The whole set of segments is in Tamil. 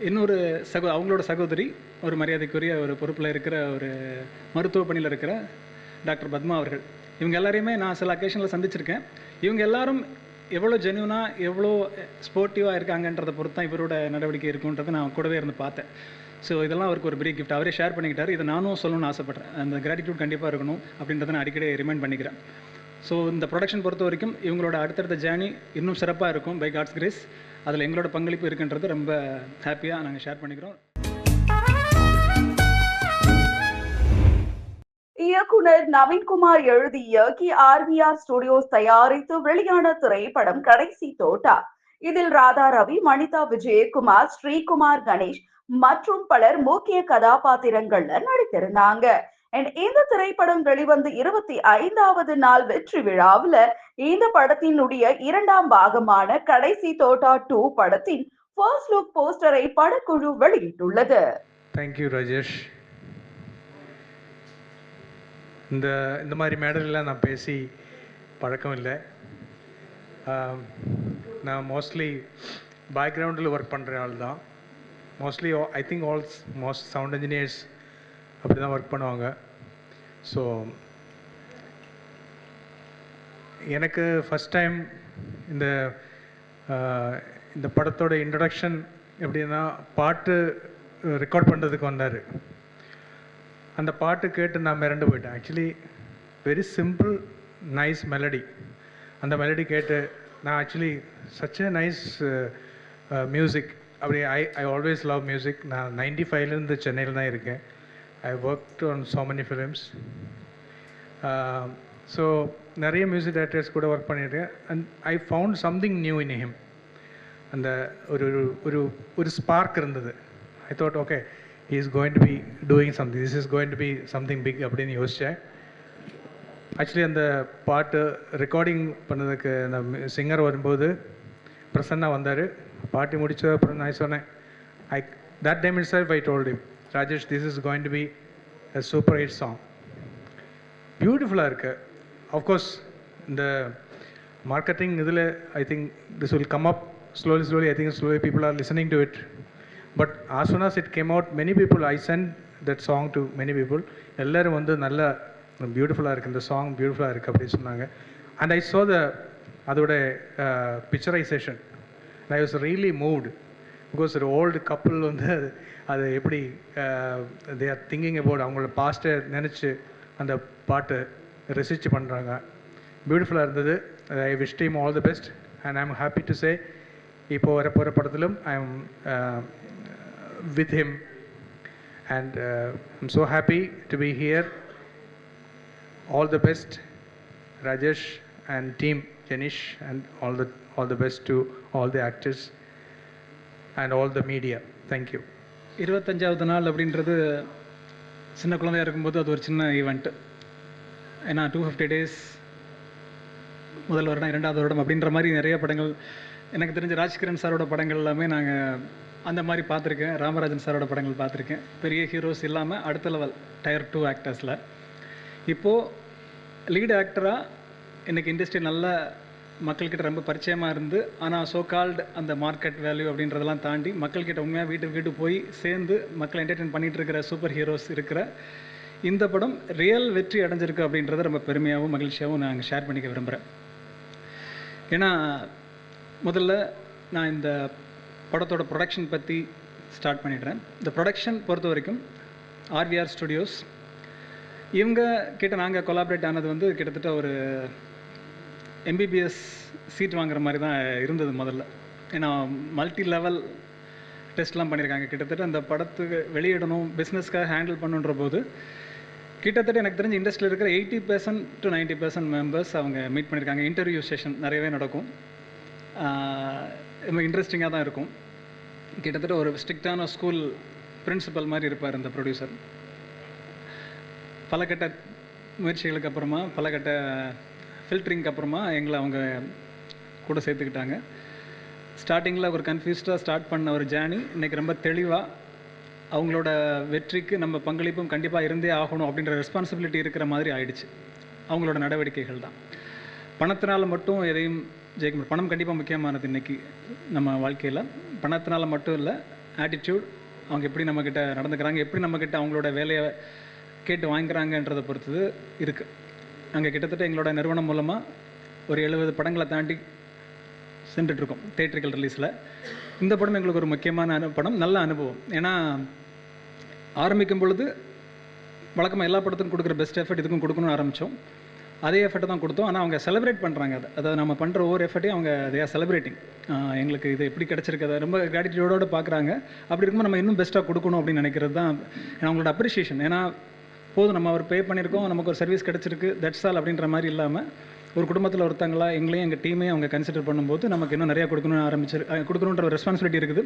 இன்னொரு அவங்களோட சகோதரி, ஒரு மரியாதைக்குரிய ஒரு பொறுப்பில் இருக்கிற ஒரு மருத்துவ பணியில் இருக்கிற டாக்டர் பத்மா அவர்கள். இவங்க எல்லாரையுமே நான் சில அக்கேஷனில் சந்திச்சிருக்கேன். இவங்க எல்லாரும் எவ்வளோ ஜென்யூனாக, எவ்வளோ ஸ்போர்ட்டிவாக இருக்காங்கன்றதை பொறுத்து தான் இவரோட நடவடிக்கை இருக்குன்றதை நான் கூடவே இருந்து பார்த்தேன். ஸோ இதெல்லாம் அவருக்கு ஒரு பெரிய கிஃப்ட். அவரே ஷேர் பண்ணிக்கிட்டார். இதை நானும் சொல்லணும்னு ஆசைப்பட்றேன். அந்த கிராட்டிடியூட் கண்டிப்பாக இருக்கணும் அப்படின்றத நான் அடிக்கடி ரிமைண்ட் பண்ணிக்கிறேன். ஸோ இந்த ப்ரொடக்ஷன் பொறுத்த வரைக்கும் இவங்களோட அடுத்தடுத்த ஜேர்னி இன்னும் சிறப்பாக இருக்கும் பை காட்ஸ் கிரேஸ். அதில் எங்களோட பங்களிப்பு இருக்குன்றது ரொம்ப ஹாப்பியாக நாங்கள் ஷேர் பண்ணிக்கிறோம். இயக்குனர் நவீன்குமார் எழுதி இயக்கி RVR ஸ்டுடியோஸ் தயாரித்து வெளியான திரைப்படம் கடைசி தோட்டா. இதில் ராதா ரவி, மணிதா விஜயகுமார், ஸ்ரீகுமார் கணேஷ் மற்றும் பலர் முக்கிய கதாபாத்திரங்கள்ல நடித்திருந்தாங்க. இந்த திரைப்படம் வெளிவந்து 25வது நாள் வெற்றி விழாவில் இந்த படத்தினுடைய இரண்டாம் பாகமான கடைசி தோட்டா 2 படத்தின் ஃபர்ஸ்ட் லுக் போஸ்டரை படக்குழு வெளியிட்டுள்ளது. தேங்க்யூ ராஜேஷ். இந்த மாதிரி மேடல்லாம் நான் பேசி பழக்கம் இல்லை. நான் மோஸ்ட்லி பேக்ரவுண்டில் ஒர்க் பண்ணுற ஆள் தான். Mostly I think most sound engineers அப்படி தான் ஒர்க் பண்ணுவாங்க. ஸோ எனக்கு ஃபஸ்ட் டைம் இந்த படத்தோட இன்ட்ரடக்ஷன் எப்படின்னா, பாட்டு ரெக்கார்ட் பண்ணுறதுக்கு வந்தார். அந்த பாட்டு கேட்டு நான் மிரண்டு போயிட்டேன். Actually very simple nice melody. அந்த மெலடி கேட்டு நான் actually such a nice music. அப்படி ஐ ஆல்வேஸ் லவ் மியூசிக். நான் 95லேருந்து சென்னையில் தான் இருக்கேன். ஐ worked on so many films. So நிறைய மியூசிக் டைரக்டர்ஸ் கூட ஒர்க் பண்ணியிருக்கேன். And I found something new in him. அந்த ஒரு ஸ்பார்க் இருந்தது. I thought okay, he is going to be doing something, this is going to be something big அப்படின்னு யோசித்தேன். ஆக்சுவலி அந்த பாட்டு ரெக்கார்டிங் பண்ணதுக்கு அந்த சிங்கர் வரும்போது பிரசன்னா வந்தார். பாட்டு முடிச்ச அப்புறம் நான் சொன்னேன், that time itself I told him, Rajesh, this is going to be a super hit song. பியூட்டிஃபுல்லாக இருக்குது. ஆஃப்கோர்ஸ் இந்த மார்க்கெட்டிங் இதில் I think this will come up slowly. I think slowly people are listening to it. But as soon as it came out, many people, I sent that song to many people. எல்லாரும் வந்து நல்ல பியூட்டிஃபுல்லாக இருக்குது, இந்த சாங் பியூட்டிஃபுல்லாக இருக்குது அப்படின்னு சொன்னாங்க. அண்ட் ஐ saw அதோட picturisation. I was really moved. Because ஒரு ஓல்டு கப்புள் வந்து அது எப்படி தே ஆர் திங்கிங் அபவுட் அவங்களோட பாஸ்ட்டை நினச்சி அந்த பாட்டை ரெசிச்சு பண்ணுறாங்க. பியூட்டிஃபுல்லாக இருந்தது. I wish team all the best and I am happy to say இப்போ வர போகிற படத்திலும் I am with him and I'm so happy to be here. All the best Rajesh and team Janish, and all the best to all the actors and all the media. Thank you. 25வது நாள் அப்படின்றது சின்ன குழந்தையாக இருக்கும்போது அது ஒரு சின்ன ஈவெண்ட். ஏன்னா 250 days முதல் வருடம், 2வது வருடம் அப்படின்ற மாதிரி நிறைய படங்கள் எனக்கு தெரிஞ்ச ராஜ்கிரண் சாரோட படங்கள் எல்லாமே நாங்கள் அந்த மாதிரி பார்த்துருக்கேன். ராமராஜன் சாரோட படங்கள் பார்த்துருக்கேன். பெரிய ஹீரோஸ் இல்லாமல் அடுத்த லெவல் டயர் 2 ஆக்டர்ஸில். இப்போது லீடு ஆக்டராக இன்றைக்கி இண்டஸ்ட்ரி நல்ல மக்கள்கிட்ட ரொம்ப பரிச்சயமாக இருந்து, ஆனால் ஸோ கால்டு அந்த மார்க்கெட் வேல்யூ அப்படின்றதெல்லாம் தாண்டி மக்கள்கிட்ட உண்மையாக வீட்டுக்கு போய் சேர்ந்து மக்களை என்டர்டெயின் பண்ணிகிட்டு இருக்கிற சூப்பர் ஹீரோஸ் இருக்கிற இந்த படம் ரியல் வெற்றி அடைஞ்சிருக்கு அப்படின்றத ரொம்ப பெருமையாகவும் மகிழ்ச்சியாகவும் நான் ஷேர் பண்ணிக்க விரும்புகிறேன். ஏன்னா முதல்ல நான் இந்த படத்தோட ப்ரொடக்ஷன் பற்றி ஸ்டார்ட் பண்ணிடுறேன். இந்த ப்ரொடக்ஷன் பொறுத்த வரைக்கும் RVR ஸ்டுடியோஸ் இவங்க கிட்ட நாங்கள் கொலாபரேட் ஆனது வந்து கிட்டத்தட்ட ஒரு MBBS சீட் வாங்குற மாதிரி தான் இருந்தது முதல்ல. ஏன்னா மல்டி லெவல் டெஸ்ட்லாம் பண்ணியிருக்காங்க. கிட்டத்தட்ட அந்த படத்துக்கு வெளியிடணும், பிஸ்னஸ்க்காக ஹேண்டில் பண்ணுன்ற போது கிட்டத்தட்ட எனக்கு தெரிஞ்ச இண்டஸ்ட்ரியில் இருக்கிற 80% to 90% மெம்பர்ஸ் அவங்க மீட் பண்ணியிருக்காங்க. இன்டர்வியூ செஷன் நிறையவே நடக்கும். ரொம்ப இன்ட்ரெஸ்டிங்காக தான் இருக்கும். கிட்டத்தட்ட ஒரு ஸ்ட்ரிக்டான ஸ்கூல் பிரின்சிபல் மாதிரி இருப்பார் இந்த ப்ரொடியூசர். பல கட்ட முயற்சிகளுக்கு அப்புறமா, பல கட்ட ஃபில்டரிங்க்கு அப்புறமா எங்களை அவங்க கூட சேர்த்துக்கிட்டாங்க. ஸ்டார்டிங்கில் ஒரு கன்ஃபியூஸ்டாக ஸ்டார்ட் பண்ண ஒரு ஜேர்னி இன்றைக்கி ரொம்ப தெளிவாக அவங்களோட வெற்றிக்கு நம்ம பங்களிப்பும் கண்டிப்பாக இருந்தே ஆகணும் அப்படின்ற ரெஸ்பான்சிபிலிட்டி இருக்கிற மாதிரி ஆயிடுச்சு. அவங்களோட நடவடிக்கைகள் தான். பணத்தினால் மட்டும் எதையும் ஜெயிக்க முடியும். பணம் கண்டிப்பாக முக்கியமானது இன்றைக்கி நம்ம வாழ்க்கையில். பணத்தினால் மட்டும் இல்லை, ஆட்டிடியூட், அவங்க எப்படி நம்மக்கிட்ட நடந்துக்கிறாங்க, எப்படி நம்மக்கிட்ட அவங்களோட வேலையை கேட்டு வாங்கிக்கிறாங்கன்றதை பொறுத்தது இருக்குது. நாங்கள் கிட்டத்தட்ட எங்களோட நிறுவனம் மூலமாக ஒரு 70 படங்களை தாண்டி சென்றுட்ருக்கோம் தேட்டரிக்கல் ரிலீஸில். இந்த படம் எங்களுக்கு ஒரு முக்கியமான படம், நல்ல அனுபவம். ஏன்னா ஆரம்பிக்கும் பொழுது வழக்கமாக எல்லா படத்துக்கும் கொடுக்குற பெஸ்ட் எஃபர்ட் இதுக்கும் கொடுக்கணும்னு ஆரம்பித்தோம். அதே எஃபர்ட்டை தான் கொடுத்தோம். ஆனால் அவங்க செலிப்ரேட் பண்ணுறாங்க. அதை நம்ம பண்ணுற ஒவ்வொரு எஃபர்ட்டையும் அவங்க தே ஆர் செலிப்ரேட்டிங். எங்களுக்கு இது எப்படி கிடச்சிருக்கு, அதை ரொம்ப கிராட்டிடியூடோடு பார்க்குறாங்க. அப்படி இருக்கும்போது நம்ம இன்னும் பெஸ்ட்டாக கொடுக்கணும் அப்படின்னு நினைக்கிறது தான் அவங்களோட அப்ரிஷியேஷன். ஏன்னா போதும், நம்ம அவர் பே பண்ணியிருக்கோம், நமக்கு ஒரு சர்வீஸ் கிடச்சிருக்கு, தட்ஸ் ஆல் அப்படின்ற மாதிரி இல்லாமல் ஒரு குடும்பத்தில் ஒருத்தங்களா எங்களையும் எங்கள் டீமையும் அவங்க கன்சிடர் பண்ணும்போது நமக்கு இன்னும் நிறையா கொடுக்கணுன்ற ஒரு ரெஸ்பான்சிபிலிட்டி இருக்குது.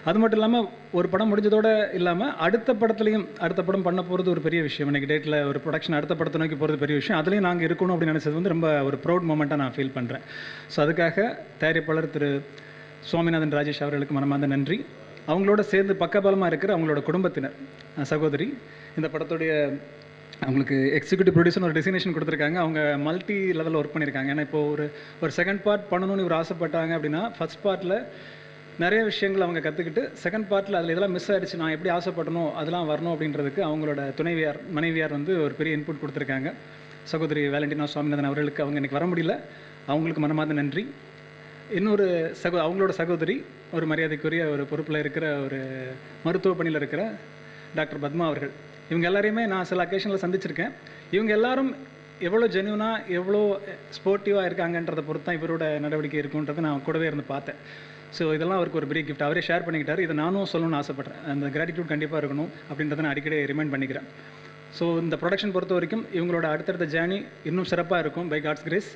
அது மட்டும் இல்லாமல் ஒரு படம் முடிஞ்சதோடு இல்லாமல் அடுத்த படம் பண்ண போகிறது ஒரு பெரிய விஷயம். இன்றைக்கி டேட்டில் ஒரு ப்ரொடக்ஷன் அடுத்த படத்தை நோக்கி போகிறது பெரிய விஷயம். அதுலேயும் நாங்கள் இருக்கணும் அப்படின்னு நினச்சது வந்து ரொம்ப ஒரு ப்ரௌட் மூமெண்ட்டாக நான் ஃபீல் பண்ணுறேன். ஸோ அதுக்காக தயாரிப்பாளர் திரு சுவாமிநாதன் ராஜேஷ் அவர்களுக்கு மனமார்ந்த நன்றி. அவங்களோட சேர்ந்து பக்கபலமாக இருக்கிற அவங்களோட குடும்பத்தினர், சகோதரி, இந்த படத்துடைய அவங்களுக்கு எக்ஸிக்யூட்டிவ் ப்ரொடியூசர் ஒரு டெசினேஷன் கொடுத்துருக்காங்க. அவங்க மல்டி லெவலில் ஒர்க் பண்ணியிருக்காங்க. ஏன்னா இப்போது ஒரு செகண்ட் பார்ட் பண்ணணும்னு இவர் ஆசைப்பட்டாங்க அப்படின்னா ஃபஸ்ட் பார்ட்டில் நிறைய விஷயங்கள் அவங்க கற்றுக்கிட்டு செகண்ட் பார்ட்டில் அதில் இதெல்லாம் மிஸ் ஆகிடுச்சு, நான் எப்படி ஆசைப்படணும் அதெல்லாம் வரணும் அப்படின்றதுக்கு அவங்களோட மனைவியார் வந்து ஒரு பெரிய இன்புட் கொடுத்துருக்காங்க. சகோதரி வேலண்டினா சுவாமிநாதன் அவர்களுக்கு அவங்க இன்றைக்கி வர முடியல, அவங்களுக்கு மனமார்ந்த நன்றி. இன்னொரு அவங்களோட சகோதரி, ஒரு மரியாதைக்குரிய ஒரு பொறுப்பில் இருக்கிற ஒரு மருத்துவ பணியில் இருக்கிற டாக்டர் பத்மா அவர்கள், இவங்க எல்லாரையுமே நான் சில அக்கேஷனில் சந்திச்சிருக்கேன். இவங்க எல்லாரும் எவ்வளோ ஜென்யூனாக எவ்வளோ ஸ்போர்ட்டிவாக இருக்காங்கன்றதை பொறுத்து தான் இவரோட நடவடிக்கை இருக்குன்றதை நான் கூடவே இருந்து பார்த்தேன். ஸோ இதெல்லாம் அவருக்கு ஒரு பெரிய கிஃப்ட். அவரே ஷேர் பண்ணிக்கிட்டார். இதை நானும் சொல்லணும்னு ஆசைப்பட்றேன். அந்த கிராட்டிடியூட் கண்டிப்பாக இருக்கணும் அப்படின்றத நான் அடிக்கடி ரிமைண்ட் பண்ணிக்கிறேன். ஸோ இந்த ப்ரொடக்ஷன் பொறுத்த வரைக்கும் இவங்களோட அடுத்தடுத்த ஜேர்னி இன்னும் சிறப்பாக இருக்கும் பை காட்ஸ் கிரேஸ்.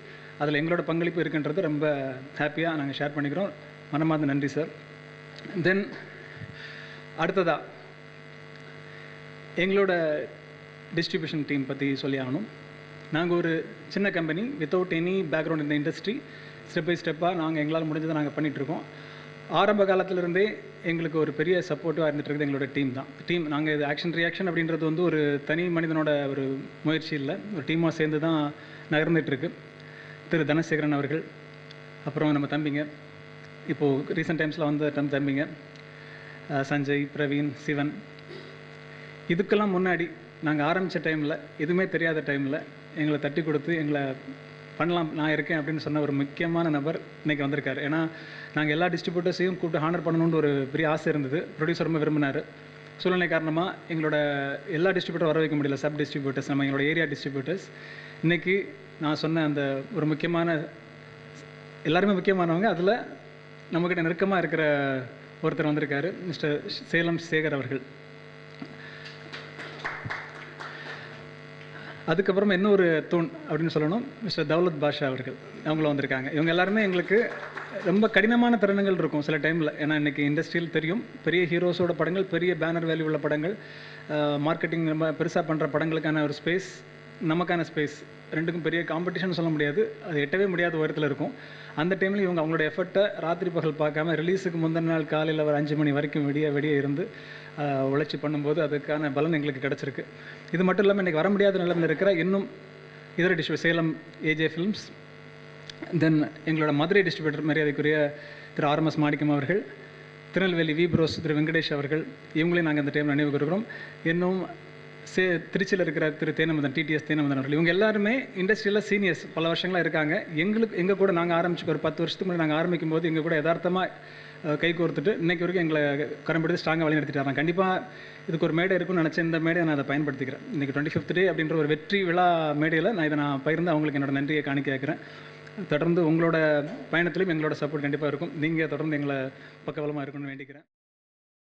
அதில் எங்களோட பங்களிப்பு இருக்குன்றது ரொம்ப ஹாப்பியாக நாங்கள் ஷேர் பண்ணிக்கிறோம். மனமார்ந்த நன்றி சார். தென் அடுத்ததாக எங்களோட டிஸ்ட்ரிபியூஷன் டீம் பற்றி சொல்லி ஆகணும். நாங்கள் ஒரு சின்ன கம்பெனி, வித்தவுட் எனி பேக்ரவுண்ட் இந்த இண்டஸ்ட்ரி. ஸ்டெப் பை ஸ்டெப்பாக நாங்கள் எங்களால் முடிஞ்சதை நாங்கள் பண்ணிகிட்ருக்கோம். ஆரம்ப காலத்திலிருந்தே எங்களுக்கு ஒரு பெரிய சப்போர்ட்டிவாக இருந்துகிட்டு இருக்குது எங்களோட டீம். நாங்கள் இது ஆக்ஷன் ரியாக்ஷன் அப்படின்றது வந்து ஒரு தனி மனிதனோட ஒரு முயற்சி இல்லை, ஒரு டீமாக சேர்ந்து தான் நகர்ந்துகிட்ருக்கு. திரு தனசேகரன் அவர்கள், அப்புறம் நம்ம தம்பிங்க, இப்போது ரீசெண்ட் டைம்ஸில் வந்த தம்பிங்க சஞ்சய், பிரவீன், சிவன். இதுக்கெல்லாம் முன்னாடி நாங்கள் ஆரம்பித்த டைமில், எதுவுமே தெரியாத டைமில் எங்களை தட்டி கொடுத்து எங்களை பண்ணலாம் நான் இருக்கேன் அப்படின்னு சொன்ன ஒரு முக்கியமான நபர் இன்றைக்கி வந்திருக்காரு. ஏன்னா நாங்கள் எல்லா டிஸ்ட்ரிபியூட்டர்ஸையும் கூப்பிட்டு ஹானர் பண்ணணுன்ற ஒரு பெரிய ஆசை இருந்தது. ப்ரொடியூசர் ரொம்ப விரும்பினார். சூழ்நிலை காரணமாக எங்களோட எல்லா டிஸ்ட்ரிபியூட்டர் வர வைக்க முடியல. சப் டிஸ்ட்ரிபியூட்டர்ஸ், நம்ம எங்களோட ஏரியா டிஸ்ட்ரிபியூட்டர்ஸ். இன்றைக்கி நான் சொன்ன அந்த ஒரு எல்லாருமே முக்கியமானவங்க, அதில் நம்மக்கிட்ட நெருக்கமாக இருக்கிற ஒருத்தர் வந்திருக்காரு, மிஸ்டர் சேலம் சேகர் அவர்கள். அதுக்கப்புறமா இன்னொரு தூண் அப்படின்னு சொல்லணும், மிஸ்டர் தௌலத் பாஷா அவர்கள். அவங்களும் வந்திருக்காங்க. இவங்க எல்லாருமே எங்களுக்கு ரொம்ப கடினமான தருணங்கள் இருக்கும் சில டைமில். ஏன்னா இன்றைக்கி இண்டஸ்ட்ரியில் தெரியும், பெரிய ஹீரோஸோட படங்கள், பெரிய பேனர் வேல்யூ உள்ள படங்கள், மார்க்கெட்டிங் ரொம்ப பெருசாக பண்ணுற படங்களுக்கான ஒரு ஸ்பேஸ், நமக்கான ஸ்பேஸ், ரெண்டுக்கும் பெரிய காம்படிஷன் சொல்ல முடியாது, அது எட்டவே முடியாத உயரத்தில் இருக்கும். அந்த டைமில் இவங்க அவங்களோட எஃபர்ட்டை ராத்திரி பகல் பார்க்காம ரிலீஸுக்கு முந்தின நாள் காலையில் ஒரு 5 மணி வரைக்கும் விடிய இருந்து உழைச்சி பண்ணும்போது அதுக்கான பலன் எங்களுக்கு கிடச்சிருக்கு. இது மட்டும் இல்லாமல் இன்றைக்கி வர முடியாத நிலைமையில் இருக்கிற இன்னும் இதர டிஸ்ட்ரிபியூட்டர், சேலம் ஏஜே ஃபிலிம்ஸ், தென் எங்களோட மதுரை டிஸ்ட்ரிபியூட்டர் மரியாதைக்குரிய திரு RMS மாணிக்கம் அவர்கள், திருநெல்வேலி வி ப்ரோஸ் திரு வெங்கடேஷ் அவர்கள், இவங்களையும் நாங்கள் இந்த டைமில் நினைவு கூறுகிறோம். இன்னும் திருச்சியில் இருக்கிற திரு தேனமதன், TTS தேனமதன் அவர்கள். இவங்க எல்லாருமே இண்டஸ்ட்ரியில் சீனியர்ஸ், பல வருஷங்களாக இருக்காங்க. எங்கள் கூட நாங்கள் ஆரம்பிச்சு ஒரு 10 வருஷத்துக்கு முன்னாடி நாங்கள் ஆரம்பிக்கும் போது எங்கள் கூட யதார்த்தமாக கை கோர்த்துட்டு இன்றைக்கி வரைக்கும் எங்களை கரம்பெடுத்து ஸ்ட்ராங்காக வழிநடத்திட்டாங்க. கண்டிப்பாக இதுக்கு ஒரு மேடை இருக்குன்னு நினச்சேன். இந்த மேடையை நான் அதை பயன்படுத்திக்கிறேன். இன்றைக்கி 25th டே அப்படின்ற ஒரு வெற்றி விழா மேடையில் இதை நான் பகிர்ந்து அவங்களுக்கு என்னோட நன்றியை காணிக்க கேட்குறேன். தொடர்ந்து உங்களோட பயணத்திலும் எங்களோட சப்போர்ட் கண்டிப்பாக இருக்கும். நீங்கள் தொடர்ந்து எங்களை பக்கபலமாக இருக்குன்னு வேண்டிக்கிறேன்.